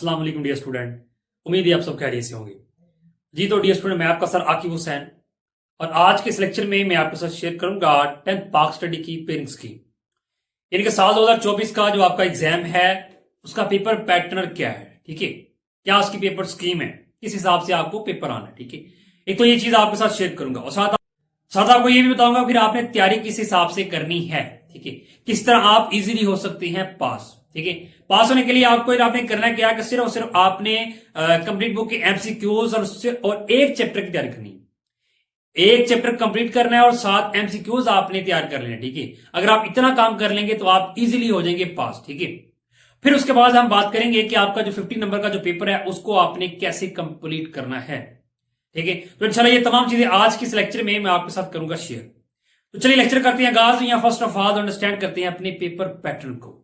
अस्सलाम वालेकुम dear student. उम्मीद है आप सब खैरियत से होंगे। जी तो डियर स्टूडेंट, मैं आपका सर आकिब हुसैन और आज के इस लेक्चर में मैं आपके साथ शेयर करूंगा 10th पाक स्टडी की पेयरिंग स्कीम। यानी कि साल 2024 का जो आपका एग्जाम है उसका पेपर पैटर्न क्या है, ठीक है, क्या उसकी पेपर स्कीम है, किस हिसाब से आपको पेपर आना है, ठीक है। एक तो ये चीज आपके साथ शेयर करूंगा और साथ आपको ये भी बताऊंगा फिर आपने तैयारी किस हिसाब से करनी है, ठीक है, किस तरह आप इजीली हो सकते हैं पास, ठीक है। पास होने के लिए आपको आपने करना क्या है कि सिर्फ और सिर्फ आपने कंप्लीट बुक के एमसीक्यूज और एक चैप्टर की तैयारी करनी है। एक चैप्टर कंप्लीट करना है और 7 एमसीक्यूज आपने तैयार कर लेना, ठीक है। अगर आप इतना काम कर लेंगे तो आप इजीली हो जाएंगे पास, ठीक है। फिर उसके बाद हम बात करेंगे कि आपका जो 50 नंबर का जो पेपर है उसको आपने कैसे कंप्लीट करना है, ठीक है। तो इंशाल्लाह ये तमाम चीजें आज की इस लेक्चर में मैं आपके साथ करूंगा शेयर। तो चलिए लेक्चर करते हैं आगाज। यहाँ फर्स्ट ऑफ ऑल अंडरस्टैंड करते हैं अपने पेपर पैटर्न को।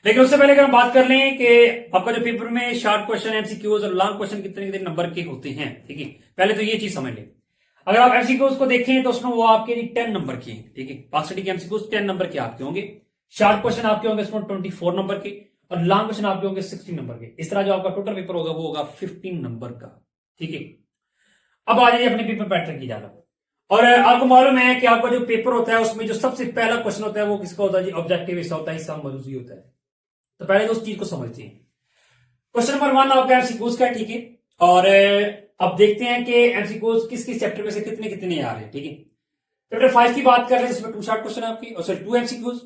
लेकिन उससे पहले अगर हम बात कर लें कि आपका जो पेपर में शॉर्ट क्वेश्चन एमसीक्यूज और लॉन्ग क्वेश्चन कितने कितने नंबर के होते हैं, ठीक है। पहले तो ये चीज समझ लें, अगर आप एमसीक्यूज को देखें तो उसमें वो आपके 10 नंबर के हैं, ठीक है। पाक स्टडी के एमसीक्यूज 10 नंबर के आपके होंगे, शॉर्ट क्वेश्चन आपके होंगे इसमें 24 नंबर के और लॉन्ग क्वेश्चन आपके होंगे 16 नंबर के। इस तरह जो आपका टोटल पेपर होगा वो होगा 15 नंबर का, ठीक है। अब आ जाइए अपने पेपर पैटर्न की जाना। और आपको मालूम है कि आपका जो पेपर होता है उसमें जो सबसे पहला क्वेश्चन होता है वो किसका होता है जी, ऑब्जेक्टिव हिस्सा होता है, हिस्सा मरूजी होता है। तो पहले तो उस चीज को समझते हैं। क्वेश्चन नंबर 1 आपका एमसीक्यूज का, ठीक है। और अब देखते हैं कि एमसीक्यूज किस किस चैप्टर में से कितने कितने आ रहे हैं, ठीक है। चैप्टर 5 की बात कर रहे हैं, इसमें 2 शॉर्ट क्वेश्चन आपके और सॉरी 2 एमसीक्यूज,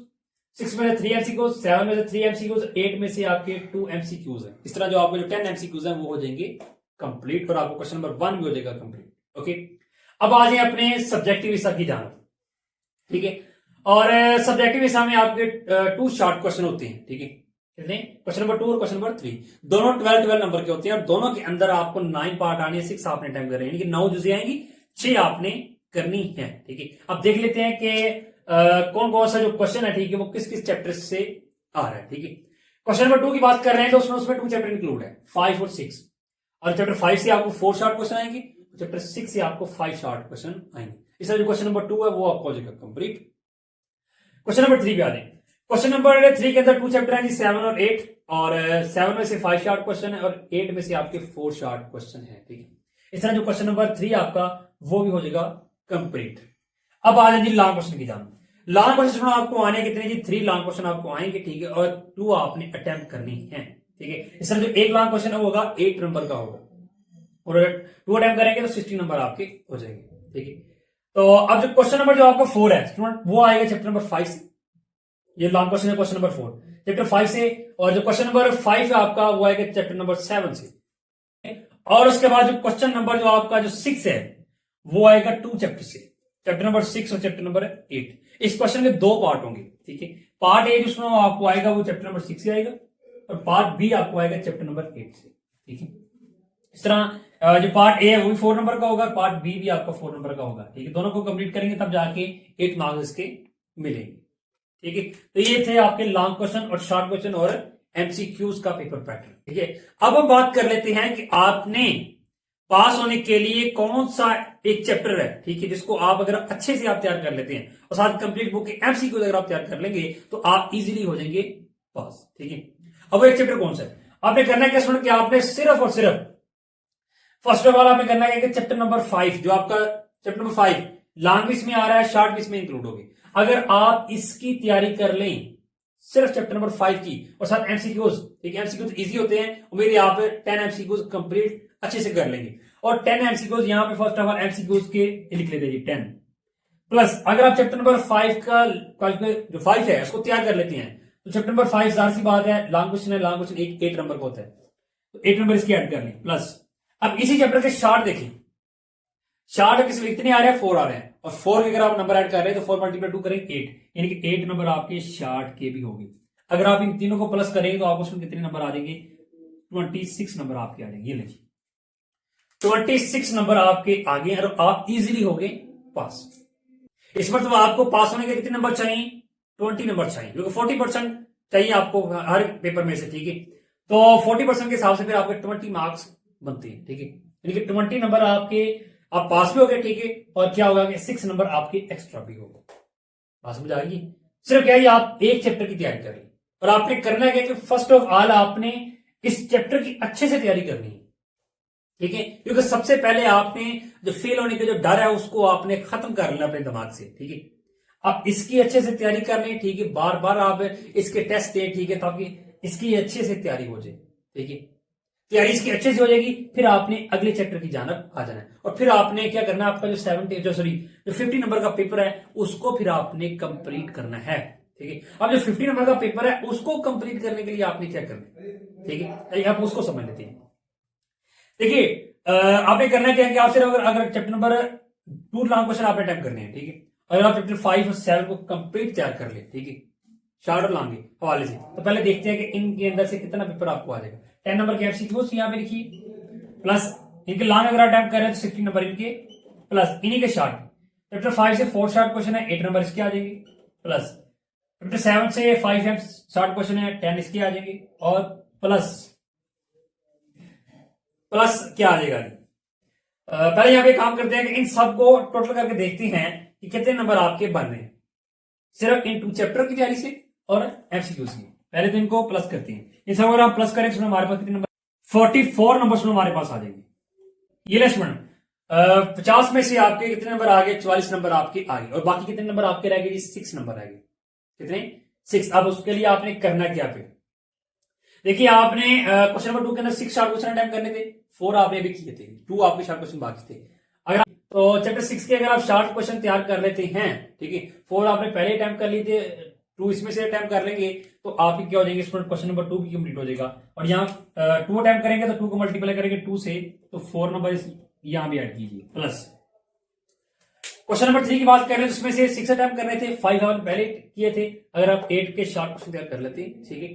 6 में से 3 एमसीक्यूज, 7 में से 3 एमसीक्यूज, 8 में से आपके 2 एमसीक्यूज है। इस तरह जो आपके जो 10 एमसीक्यूज है वो हो जाएंगे कंप्लीट और आपको क्वेश्चन नंबर 1 भी हो जाएगा कंप्लीट, ओके। अब आ जाए अपने सब्जेक्टिव हिस्सा की जाना, ठीक है। और सब्जेक्टिव हिस्सा में आपके 2 शॉर्ट क्वेश्चन होते हैं, ठीक है। कितने? क्वेश्चन नंबर 2 और क्वेश्चन नंबर 3 दोनों 12 नंबर के होते हैं और दोनों के अंदर आपको 9 पार्ट आने, 6 आपने टाइम कर रहे हैं, यानी कि 9 जुजे आएंगी, 6 आपने करनी है, ठीक है। अब देख लेते हैं कि कौन कौन सा जो क्वेश्चन है, ठीक है, वो किस किस चैप्टर से आ रहा है, ठीक है। क्वेश्चन नंबर 2 की बात कर रहे हैं तो उसमें 2 चैप्टर इंक्लूड है, 5 और 6। और चैप्टर 5 से आपको 4 शॉर्ट क्वेश्चन आएंगे, चैप्टर 6 से आपको 5 शॉर्ट क्वेश्चन आएंगे। इस तरह जो क्वेश्चन नंबर 2 है वो आपको हो जाएगा कंप्लीट। क्वेश्चन नंबर 3 पे आ जाए। क्वेश्चन नंबर 3 के अंदर 2 चैप्टर हैं जी, 7 और 8 और 7 में से 5 शॉर्ट क्वेश्चन है और 8 में से आपके 4 शॉर्ट क्वेश्चन है, ठीक है। इस तरह जो क्वेश्चन नंबर 3 आपका वो भी हो जाएगा कंप्लीट। अब आ जाए जी लॉन्ग क्वेश्चन की जान। लॉन्ग क्वेश्चन आपको आने कितने जी, 3 लॉन्ग क्वेश्चन आपको आएंगे, ठीक है, और 2 आपने अटेम्प्ट करनी है, ठीक है। इस तरह जो एक लॉन्ग क्वेश्चन है वो होगा 8 नंबर का होगा और 2 अटेम्प्ट करेंगे तो 60 नंबर आपके हो जाएंगे, ठीक है। तो अब जो क्वेश्चन नंबर जो आपका 4 है स्टूडेंट वो आएगा चैप्टर नंबर 5 से। ये लॉन्ग क्वेश्चन है क्वेश्चन नंबर 4 चैप्टर 5 से, और जो क्वेश्चन नंबर 5 है आपका वो आएगा चैप्टर नंबर 7 से। और उसके बाद जो क्वेश्चन नंबर जो आपका जो 6 है वो आएगा 2 चैप्टर से, चैप्टर नंबर 6 और चैप्टर नंबर 8। इस क्वेश्चन के 2 पार्ट होंगे, ठीक है। पार्ट ए जिसमें आपको आएगा वो चैप्टर नंबर 6 से आएगा और पार्ट बी आपको आएगा चैप्टर नंबर 8 से, ठीक है। इस तरह जो पार्ट ए है वो भी 4 नंबर का होगा, पार्ट बी भी आपका 4 नंबर का होगा, ठीक है। दोनों को कंप्लीट करेंगे तब जाके 8 मार्क्स इसके मिलेंगे, ठीक है। तो ये थे आपके लॉन्ग क्वेश्चन और शॉर्ट क्वेश्चन और एमसीक्यूज का पेपर पैटर्न, ठीक है। अब हम बात कर लेते हैं कि आपने पास होने के लिए कौन सा एक चैप्टर है, ठीक है, जिसको आप अगर अच्छे से आप तैयार कर लेते हैं और साथ कंप्लीट बुक के एमसीक्यूज अगर आप तैयार कर लेंगे तो आप इजीली हो जाएंगे पास, ठीक है। अब वो एक चैप्टर कौन सा है, आपने करना क्या स्टूडेंट, आपने सिर्फ और सिर्फ फर्स्ट ऑफ ऑल आपने करना है कि चैप्टर नंबर 5 जो आपका चैप्टर नंबर 5 लॉन्ग में आ रहा है, शॉर्ट में इंक्लूड होगी। अगर आप इसकी तैयारी कर लें सिर्फ चैप्टर नंबर 5 की और साथ एमसीक्यूज, ठीक है, एमसीक्यूज इजी होते हैं, उम्मीद है आप 10 एमसीक्यूज कंप्लीट अच्छे से कर लेंगे। और 10 एमसीक्यूज यहां पे फर्स्ट ऑफ ऑल एमसीक्यूज के लिख लेते हैं 10 प्लस। अगर आप चैप्टर नंबर 5 का जो 5 है उसको तैयार कर लेते हैं तो चैप्टर नंबर 5 जाहिर सी बात है लॉन्ग क्वेश्चन है, लॉन्ग क्वेश्चन 8 नंबर का होता है तो 8 नंबर इसकी ऐड कर लें प्लस। अब इसी चैप्टर के शॉर्ट देखें, शॉर्ट किसी कितने आ रहे हैं, 4 आ रहे हैं और 4 के अगर आप नंबर ऐड कर रहे हैं तो 4 मल्टीप्लाई 2 करेंगे 8, यानी कि 8 नंबर आपके शॉर्ट के भी होंगे। अगर आप इन तीनों को प्लस करेंगे तो आपको उसमें कितने नंबर आ जाएंगे, 26 नंबर आपके आ जाएंगे। ये लीजिए 26 नंबर आपके आगे और आप इजीली हो गए पास। इस पर तो आपको पास होने के कितने नंबर चाहिए, 20 नंबर चाहिए, क्योंकि 40% चाहिए आपको हर पेपर में से, ठीक है। तो 40% के हिसाब से फिर आपके 20 मार्क्स बनते हैं, ठीक है, यानी कि 20 नंबर आपके आप पास भी हो गए, ठीक है। और क्या होगा कि 6 नंबर आपके एक्स्ट्रा भी होगा। बात समझ आ गई। सिर्फ क्या है आप एक चैप्टर की तैयारी कर लें और आपने करना क्या कि फर्स्ट ऑफ ऑल आपने इस चैप्टर की अच्छे से तैयारी करनी है, ठीक है, क्योंकि सबसे पहले आपने जो फेल होने का जो डर है उसको आपने खत्म कर लेना अपने दिमाग से, ठीक है। आप इसकी अच्छे से तैयारी कर लें, ठीक है, बार बार आप इसके टेस्ट दें, ठीक है, ताकि इसकी अच्छे से तैयारी हो जाए, ठीक है। तैयारी इसकी अच्छे से हो जाएगी, फिर आपने अगले चैप्टर की जानब आ जाना है, और फिर आपने क्या करना है, आपका जो 50 नंबर का पेपर है उसको फिर आपने कंप्लीट करना है, ठीक है। अब जो 50 नंबर का पेपर है उसको कंप्लीट करने के लिए आपने क्या करना है, ठीक है, आप उसको समझ लेते हैं। देखिए, आपने करना क्या है कि आप सिर्फ अगर चैप्टर नंबर 2 लॉन्ग क्वेश्चन आपने अटेम्प्ट करने हैं, ठीक है। अगर आप चैप्टर 5 और 7 को कंप्लीट तैयार कर ले, ठीक है, शॉर्ट और लॉन्ग के हवाले से, तो पहले देखते हैं कि इनके अंदर से कितना पेपर आपको आ जाएगा। 10 नंबर के एमसीक्यूज यहाँ पे लिखिए, प्लस इनके लॉन्ग अगर अटेम्प्ट कर रहे हैं तो 60 नंबर इनके, प्लस इन्हीं के शॉर्ट। चैप्टर 5 से 4 शॉर्ट क्वेश्चन है, 8 नंबर इसके आ जाएंगे, प्लस चैप्टर 7 से 5 शॉर्ट क्वेश्चन है, 10 इसके आ जाएंगे, और प्लस क्या आ जाएगा। पहले यहां पे काम करते हैं कि इन सबको टोटल करके देखते हैं कि कितने नंबर आपके बन रहे हैं, सिर्फ इन 2 चैप्टर की तैयारी से और एमसीक्यूज की। पहले तो इनको प्लस करते हैं, इन सब अगर हम प्लस करें तो हमारे पास कितने नंबर, 44 नंबर हमारे पास आ जाएंगे। ये लेट्स 50 में से आपके कितने नंबर आ गए, 44 नंबर आपके आ गए, और बाकी कितने नंबर आपके रह गए, 6 नंबर रह गए। कितने, 6। अब उसके लिए आपने करना क्या पे, देखिए, आपने क्वेश्चन नंबर 2 के अंदर 6 शॉर्ट क्वेश्चन अटेम्प्ट करने थे, 4 आपने भी किए थे, 2 आपके शॉर्ट क्वेश्चन बाकी थे। अगर तो चैप्टर 6 के अगर आप शॉर्ट क्वेश्चन तैयार कर लेते हैं, ठीक है, 4 आपने पहले अटेम्प्ट कर लिए थे, 2 इसमें से अटेम्प्ट कर लेंगे, तो आपकी क्या हो जाएंगे, क्वेश्चन नंबर 2 भी कंप्लीट हो जाएगा। और यहाँ 2 अटेम्प्ट करेंगे तो 2 को मल्टीप्लाई करेंगे 2 से, तो 4 नंबर यहां भी ऐड कीजिए, प्लस क्वेश्चन नंबर 3 की बात करें तो इसमें से 6 अटेम्प्ट करने थे, 5 आपने पहले किए थे। अगर आप 8 के शॉर्ट क्वेश्चन तैयार कर लेते हैं, ठीक है,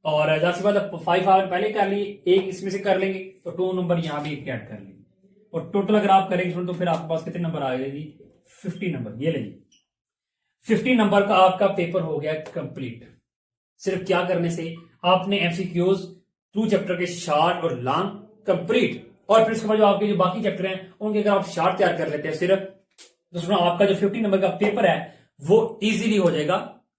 और जाहिर सी बात है 5 आपने पहले कर लिए, 1 इसमें से कर लेंगे, तो 2 नंबर यहां भी ऐड कर लेंगे, और टोटल अगर आप करेंगे तो फिर आपके पास कितने नंबर आ गए जी, 50 नंबर। ये लीजिए, 50 नंबर का आपका पेपर हो गया कंप्लीट, सिर्फ क्या करने से, आपने एमसीक्यूज 2 चैप्टर के शॉर्ट और लॉन्ग कंप्लीट, और फिर उसके बाद जो आपके जो बाकी चैप्टर हैं उनके अगर आप शॉर्ट तैयार कर लेते हैं सिर्फ, तो सुनो आपका जो 50 नंबर का पेपर है वो इजीली हो जाएगा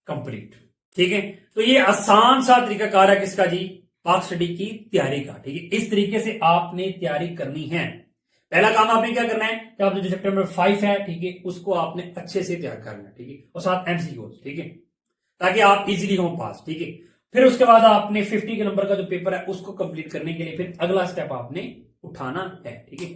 कंप्लीट, ठीक है। तो ये आसान सा तरीकाकार है किसका जी, पाक स्टडी की तैयारी का, ठीक है। इस तरीके से आपने तैयारी करनी है। पहला काम आपने क्या करना है कि आप जो चैप्टर नंबर 5 है, ठीक है, उसको आपने अच्छे से तैयार करना है, ठीक है, और साथ एमसीक्यूज, ठीक है, ताकि आप इजीली हो पास, ठीक है। फिर उसके बाद आपने 50 के नंबर का जो पेपर है उसको कंप्लीट करने के लिए फिर अगला स्टेप आपने उठाना है, ठीक है।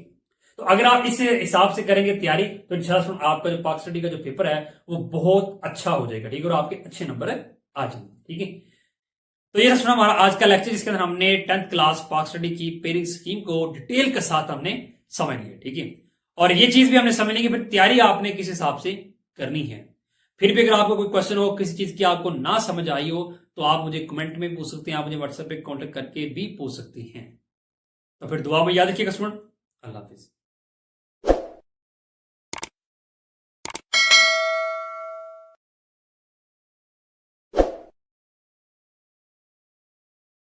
तो अगर आप इस हिसाब से करेंगे तैयारी, तो इंशाल्लाह आपका जो पाक स्टडी का जो पेपर है वो बहुत अच्छा हो जाएगा, ठीक है, और आपके अच्छे नंबर आ जाएंगे, ठीक है। तो ये सुना हमारा आज का लेक्चर, जिसके अंदर हमने 10th क्लास पाक स्टडी की पेयरिंग स्कीम को डिटेल के साथ हमने समझ लिया, ठीक है। और ये चीज भी हमने समझ ली कि फिर तैयारी आपने किस हिसाब से करनी है। फिर भी अगर आपको कोई क्वेश्चन हो, किसी चीज की आपको ना समझ आई हो, तो आप मुझे कमेंट में पूछ सकते हैं, आप मुझे व्हाट्सएप पे कांटेक्ट करके भी पूछ सकती हैं। तो फिर दुआ में याद रखिएगा स्टूडेंट, अल्लाह हाफिज।